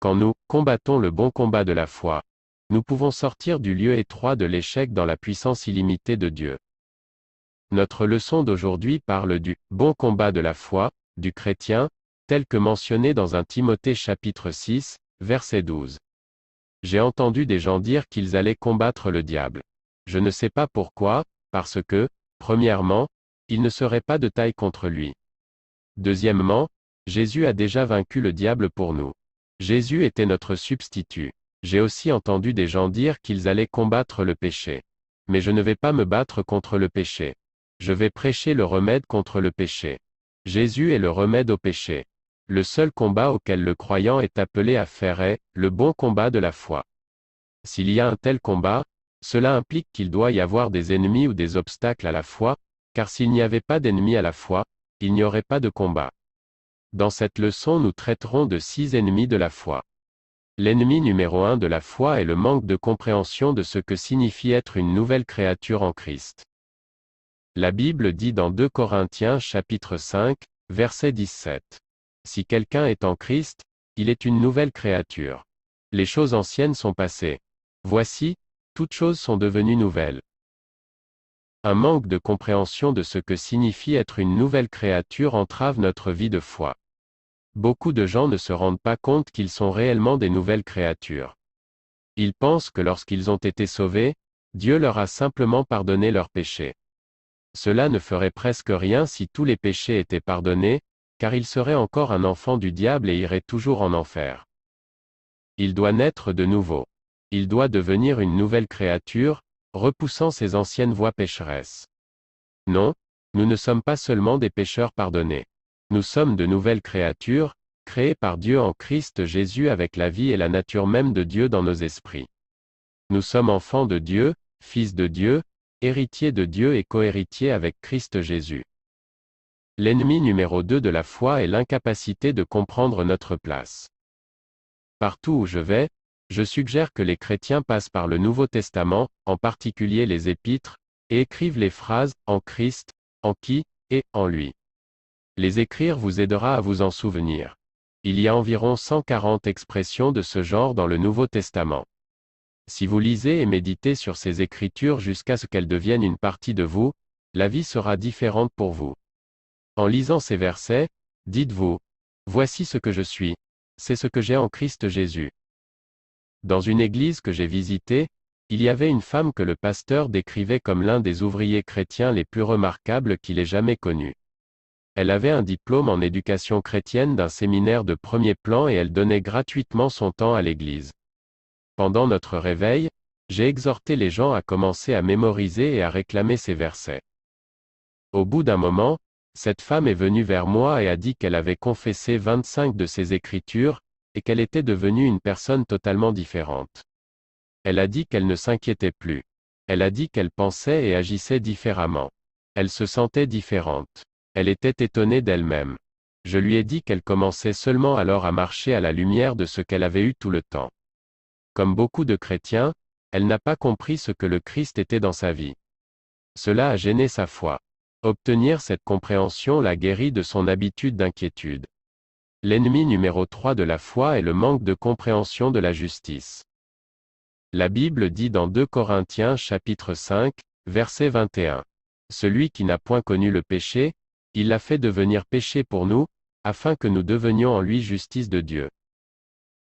Quand nous combattons le bon combat de la foi, nous pouvons sortir du lieu étroit de l'échec dans la puissance illimitée de Dieu. Notre leçon d'aujourd'hui parle du bon combat de la foi, du chrétien, tel que mentionné dans 1 Timothée chapitre 6, verset 12. J'ai entendu des gens dire qu'ils allaient combattre le diable. Je ne sais pas pourquoi, parce que, premièrement, il ne serait pas de taille contre lui. Deuxièmement, Jésus a déjà vaincu le diable pour nous. Jésus était notre substitut. J'ai aussi entendu des gens dire qu'ils allaient combattre le péché. Mais je ne vais pas me battre contre le péché. Je vais prêcher le remède contre le péché. Jésus est le remède au péché. Le seul combat auquel le croyant est appelé à faire est le bon combat de la foi. S'il y a un tel combat, cela implique qu'il doit y avoir des ennemis ou des obstacles à la foi, car s'il n'y avait pas d'ennemis à la foi, il n'y aurait pas de combat. Dans cette leçon, nous traiterons de 6 ennemis de la foi. L'ennemi numéro 1 de la foi est le manque de compréhension de ce que signifie être une nouvelle créature en Christ. La Bible dit dans 2 Corinthiens chapitre 5, verset 17. Si quelqu'un est en Christ, il est une nouvelle créature. Les choses anciennes sont passées. Voici, toutes choses sont devenues nouvelles. Un manque de compréhension de ce que signifie être une nouvelle créature entrave notre vie de foi. Beaucoup de gens ne se rendent pas compte qu'ils sont réellement des nouvelles créatures. Ils pensent que lorsqu'ils ont été sauvés, Dieu leur a simplement pardonné leurs péchés. Cela ne ferait presque rien si tous les péchés étaient pardonnés, car il serait encore un enfant du diable et irait toujours en enfer. Il doit naître de nouveau. Il doit devenir une nouvelle créature, repoussant ses anciennes voies pécheresses. Non, nous ne sommes pas seulement des pécheurs pardonnés. Nous sommes de nouvelles créatures, créées par Dieu en Christ Jésus avec la vie et la nature même de Dieu dans nos esprits. Nous sommes enfants de Dieu, fils de Dieu, héritiers de Dieu et cohéritiers avec Christ Jésus. L'ennemi numéro 2 de la foi est l'incapacité de comprendre notre place. Partout où je vais, je suggère que les chrétiens passent par le Nouveau Testament, en particulier les Épîtres, et écrivent les phrases « en Christ »,« en qui » et « en lui ». Les écrire vous aidera à vous en souvenir. Il y a environ 140 expressions de ce genre dans le Nouveau Testament. Si vous lisez et méditez sur ces écritures jusqu'à ce qu'elles deviennent une partie de vous, la vie sera différente pour vous. En lisant ces versets, dites-vous, « Voici ce que je suis. C'est ce que j'ai en Christ Jésus. » Dans une église que j'ai visitée, il y avait une femme que le pasteur décrivait comme l'un des ouvriers chrétiens les plus remarquables qu'il ait jamais connus. Elle avait un diplôme en éducation chrétienne d'un séminaire de premier plan et elle donnait gratuitement son temps à l'église. Pendant notre réveil, j'ai exhorté les gens à commencer à mémoriser et à réclamer ces versets. Au bout d'un moment, cette femme est venue vers moi et a dit qu'elle avait confessé 25 de ces écritures, et qu'elle était devenue une personne totalement différente. Elle a dit qu'elle ne s'inquiétait plus. Elle a dit qu'elle pensait et agissait différemment. Elle se sentait différente. Elle était étonnée d'elle-même. Je lui ai dit qu'elle commençait seulement alors à marcher à la lumière de ce qu'elle avait eu tout le temps. Comme beaucoup de chrétiens, elle n'a pas compris ce que le Christ était dans sa vie. Cela a gêné sa foi. Obtenir cette compréhension l'a guérie de son habitude d'inquiétude. L'ennemi numéro 3 de la foi est le manque de compréhension de la justice. La Bible dit dans 2 Corinthiens chapitre 5, verset 21. Celui qui n'a point connu le péché, il l'a fait devenir péché pour nous, afin que nous devenions en lui justice de Dieu.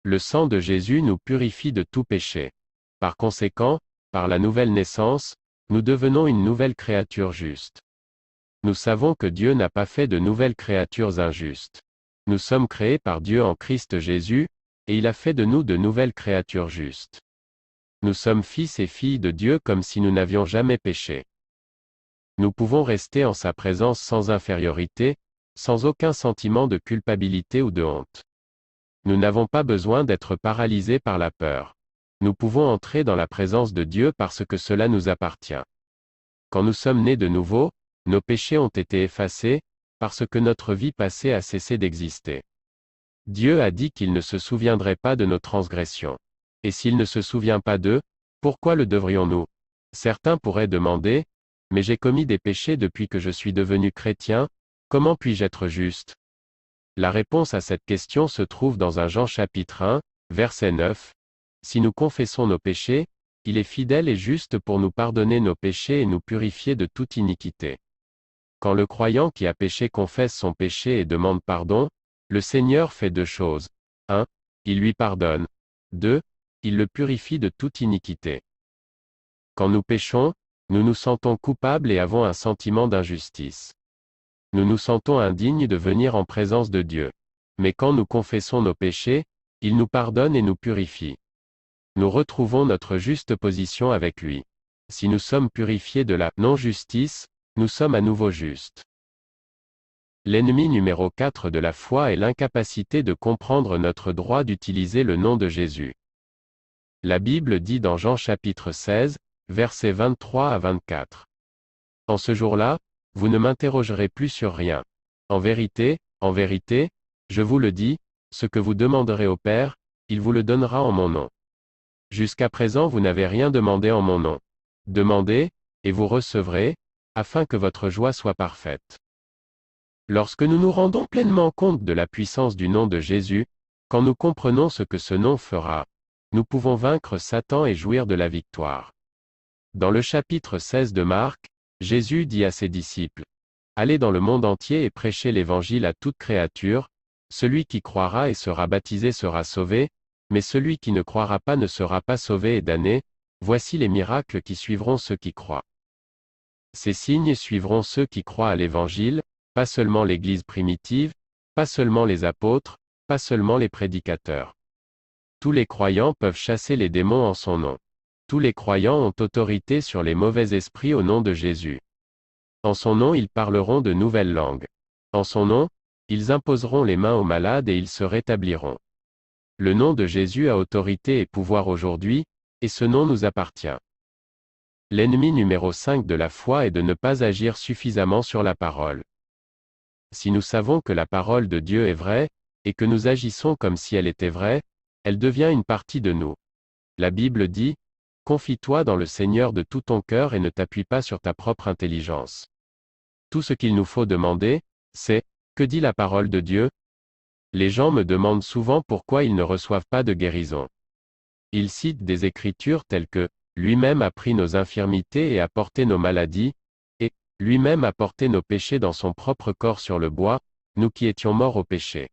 Le sang de Jésus nous purifie de tout péché. Par conséquent, par la nouvelle naissance, nous devenons une nouvelle créature juste. Nous savons que Dieu n'a pas fait de nouvelles créatures injustes. Nous sommes créés par Dieu en Christ Jésus, et il a fait de nous de nouvelles créatures justes. Nous sommes fils et filles de Dieu comme si nous n'avions jamais péché. Nous pouvons rester en sa présence sans infériorité, sans aucun sentiment de culpabilité ou de honte. Nous n'avons pas besoin d'être paralysés par la peur. Nous pouvons entrer dans la présence de Dieu parce que cela nous appartient. Quand nous sommes nés de nouveau, nos péchés ont été effacés, parce que notre vie passée a cessé d'exister. Dieu a dit qu'il ne se souviendrait pas de nos transgressions. Et s'il ne se souvient pas d'eux, pourquoi le devrions-nous? Certains pourraient demander, « Mais j'ai commis des péchés depuis que je suis devenu chrétien, comment puis-je être juste ?» La réponse à cette question se trouve dans 1 Jean chapitre 1, Verset 9. Si nous confessons nos péchés, il est fidèle et juste pour nous pardonner nos péchés et nous purifier de toute iniquité. Quand le croyant qui a péché confesse son péché et demande pardon, le Seigneur fait deux choses. 1. Il lui pardonne. 2. Il le purifie de toute iniquité. Quand nous péchons, nous nous sentons coupables et avons un sentiment d'injustice. Nous nous sentons indignes de venir en présence de Dieu. Mais quand nous confessons nos péchés, il nous pardonne et nous purifie. Nous retrouvons notre juste position avec lui. Si nous sommes purifiés de la non-justice, nous sommes à nouveau justes. L'ennemi numéro 4 de la foi est l'incapacité de comprendre notre droit d'utiliser le nom de Jésus. La Bible dit dans Jean chapitre 16, versets 23 à 24. En ce jour-là, vous ne m'interrogerez plus sur rien. En vérité, je vous le dis, ce que vous demanderez au Père, il vous le donnera en mon nom. Jusqu'à présent vous n'avez rien demandé en mon nom. Demandez, et vous recevrez, afin que votre joie soit parfaite. Lorsque nous nous rendons pleinement compte de la puissance du nom de Jésus, quand nous comprenons ce que ce nom fera, nous pouvons vaincre Satan et jouir de la victoire. Dans le chapitre 16 de Marc, Jésus dit à ses disciples, « Allez dans le monde entier et prêchez l'évangile à toute créature, celui qui croira et sera baptisé sera sauvé, mais celui qui ne croira pas ne sera pas sauvé et damné, voici les miracles qui suivront ceux qui croient. Ces signes suivront ceux qui croient à l'évangile, pas seulement l'Église primitive, pas seulement les apôtres, pas seulement les prédicateurs. Tous les croyants peuvent chasser les démons en son nom. Tous les croyants ont autorité sur les mauvais esprits au nom de Jésus. En son nom ils parleront de nouvelles langues. En son nom, ils imposeront les mains aux malades et ils se rétabliront. Le nom de Jésus a autorité et pouvoir aujourd'hui, et ce nom nous appartient. L'ennemi numéro 5 de la foi est de ne pas agir suffisamment sur la parole. Si nous savons que la parole de Dieu est vraie, et que nous agissons comme si elle était vraie, elle devient une partie de nous. La Bible dit, « Confie-toi dans le Seigneur de tout ton cœur et ne t'appuie pas sur ta propre intelligence. » Tout ce qu'il nous faut demander, c'est, que dit la parole de Dieu? Les gens me demandent souvent pourquoi ils ne reçoivent pas de guérison. Ils citent des écritures telles que « Lui-même a pris nos infirmités et a porté nos maladies » et « Lui-même a porté nos péchés dans son propre corps sur le bois, nous qui étions morts au péché. »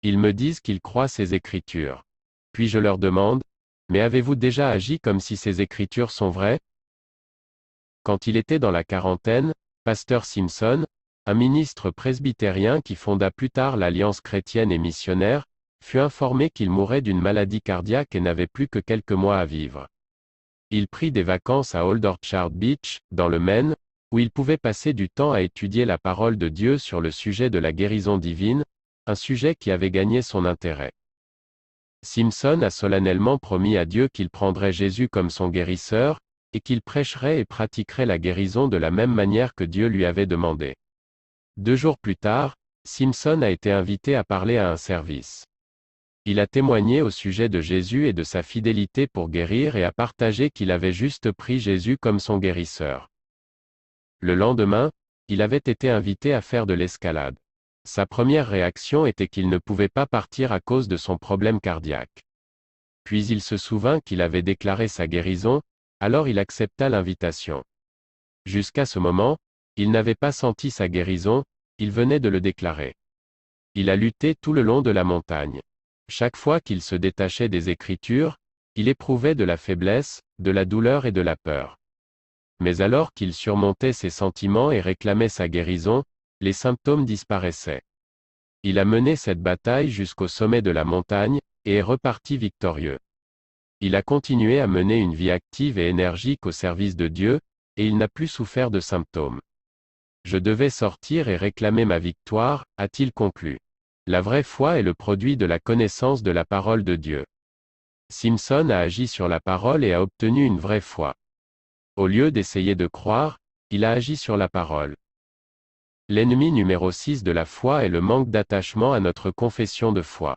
Ils me disent qu'ils croient ces écritures. Puis je leur demande « Mais avez-vous déjà agi comme si ces écritures sont vraies ?» Quand il était dans la quarantaine, Pasteur Simpson, un ministre presbytérien qui fonda plus tard l'Alliance chrétienne et missionnaire, fut informé qu'il mourait d'une maladie cardiaque et n'avait plus que quelques mois à vivre. Il prit des vacances à Old Orchard Beach, dans le Maine, où il pouvait passer du temps à étudier la parole de Dieu sur le sujet de la guérison divine, un sujet qui avait gagné son intérêt. Simpson a solennellement promis à Dieu qu'il prendrait Jésus comme son guérisseur, et qu'il prêcherait et pratiquerait la guérison de la même manière que Dieu lui avait demandé. 2 jours plus tard, Simpson a été invité à parler à un service. Il a témoigné au sujet de Jésus et de sa fidélité pour guérir et a partagé qu'il avait juste pris Jésus comme son guérisseur. Le lendemain, il avait été invité à faire de l'escalade. Sa première réaction était qu'il ne pouvait pas partir à cause de son problème cardiaque. Puis il se souvint qu'il avait déclaré sa guérison, alors il accepta l'invitation. Jusqu'à ce moment, il n'avait pas senti sa guérison, il venait de le déclarer. Il a lutté tout le long de la montagne. Chaque fois qu'il se détachait des Écritures, il éprouvait de la faiblesse, de la douleur et de la peur. Mais alors qu'il surmontait ses sentiments et réclamait sa guérison, les symptômes disparaissaient. Il a mené cette bataille jusqu'au sommet de la montagne, et est reparti victorieux. Il a continué à mener une vie active et énergique au service de Dieu, et il n'a plus souffert de symptômes. Je devais sortir et réclamer ma victoire, a-t-il conclu. La vraie foi est le produit de la connaissance de la parole de Dieu. Simpson a agi sur la parole et a obtenu une vraie foi. Au lieu d'essayer de croire, il a agi sur la parole. L'ennemi numéro 6 de la foi est le manque d'attachement à notre confession de foi.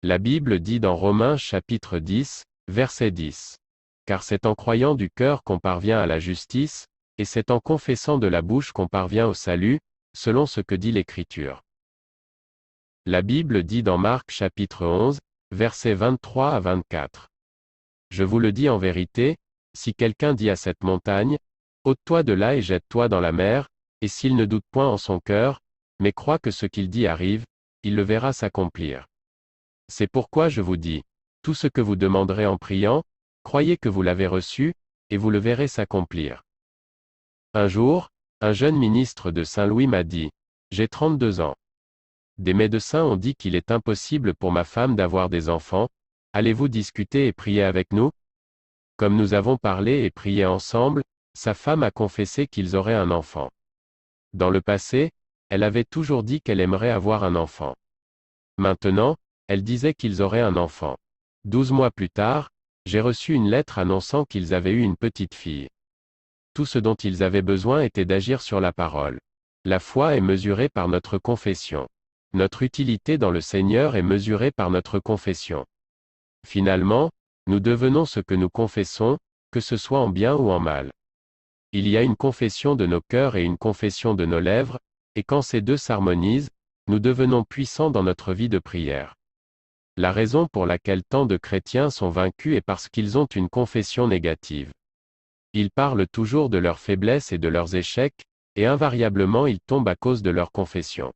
La Bible dit dans Romains chapitre 10, verset 10. Car c'est en croyant du cœur qu'on parvient à la justice, et c'est en confessant de la bouche qu'on parvient au salut, selon ce que dit l'Écriture. La Bible dit dans Marc chapitre 11, versets 23 à 24. Je vous le dis en vérité, si quelqu'un dit à cette montagne, ôte-toi de là et jette-toi dans la mer, et s'il ne doute point en son cœur, mais croit que ce qu'il dit arrive, il le verra s'accomplir. C'est pourquoi je vous dis, tout ce que vous demanderez en priant, croyez que vous l'avez reçu, et vous le verrez s'accomplir. Un jour, un jeune ministre de Saint-Louis m'a dit, j'ai 32 ans. Des médecins ont dit qu'il est impossible pour ma femme d'avoir des enfants, allez-vous discuter et prier avec nous? Comme nous avons parlé et prié ensemble, sa femme a confessé qu'ils auraient un enfant. Dans le passé, elle avait toujours dit qu'elle aimerait avoir un enfant. Maintenant, elle disait qu'ils auraient un enfant. 12 mois plus tard, j'ai reçu une lettre annonçant qu'ils avaient eu une petite fille. Tout ce dont ils avaient besoin était d'agir sur la parole. La foi est mesurée par notre confession. Notre utilité dans le Seigneur est mesurée par notre confession. Finalement, nous devenons ce que nous confessons, que ce soit en bien ou en mal. Il y a une confession de nos cœurs et une confession de nos lèvres, et quand ces deux s'harmonisent, nous devenons puissants dans notre vie de prière. La raison pour laquelle tant de chrétiens sont vaincus est parce qu'ils ont une confession négative. Ils parlent toujours de leurs faiblesses et de leurs échecs, et invariablement ils tombent à cause de leur confession.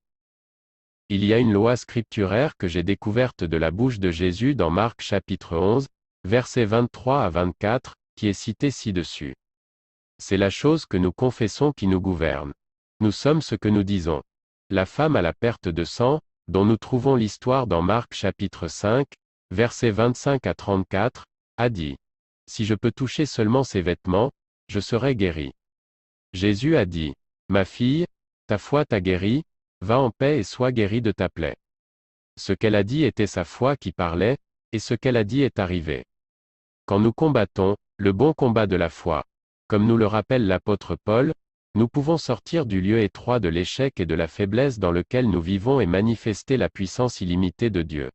Il y a une loi scripturaire que j'ai découverte de la bouche de Jésus dans Marc chapitre 11, versets 23 à 24, qui est citée ci-dessus. C'est la chose que nous confessons qui nous gouverne. Nous sommes ce que nous disons. La femme à la perte de sang, dont nous trouvons l'histoire dans Marc chapitre 5, versets 25 à 34, a dit, « Si je peux toucher seulement ses vêtements, je serai guéri. » Jésus a dit, « Ma fille, ta foi t'a guérie, va en paix et sois guérie de ta plaie. » Ce qu'elle a dit était sa foi qui parlait, et ce qu'elle a dit est arrivé. Quand nous combattons, le bon combat de la foi, comme nous le rappelle l'apôtre Paul, nous pouvons sortir du lieu étroit de l'échec et de la faiblesse dans lequel nous vivons et manifester la puissance illimitée de Dieu.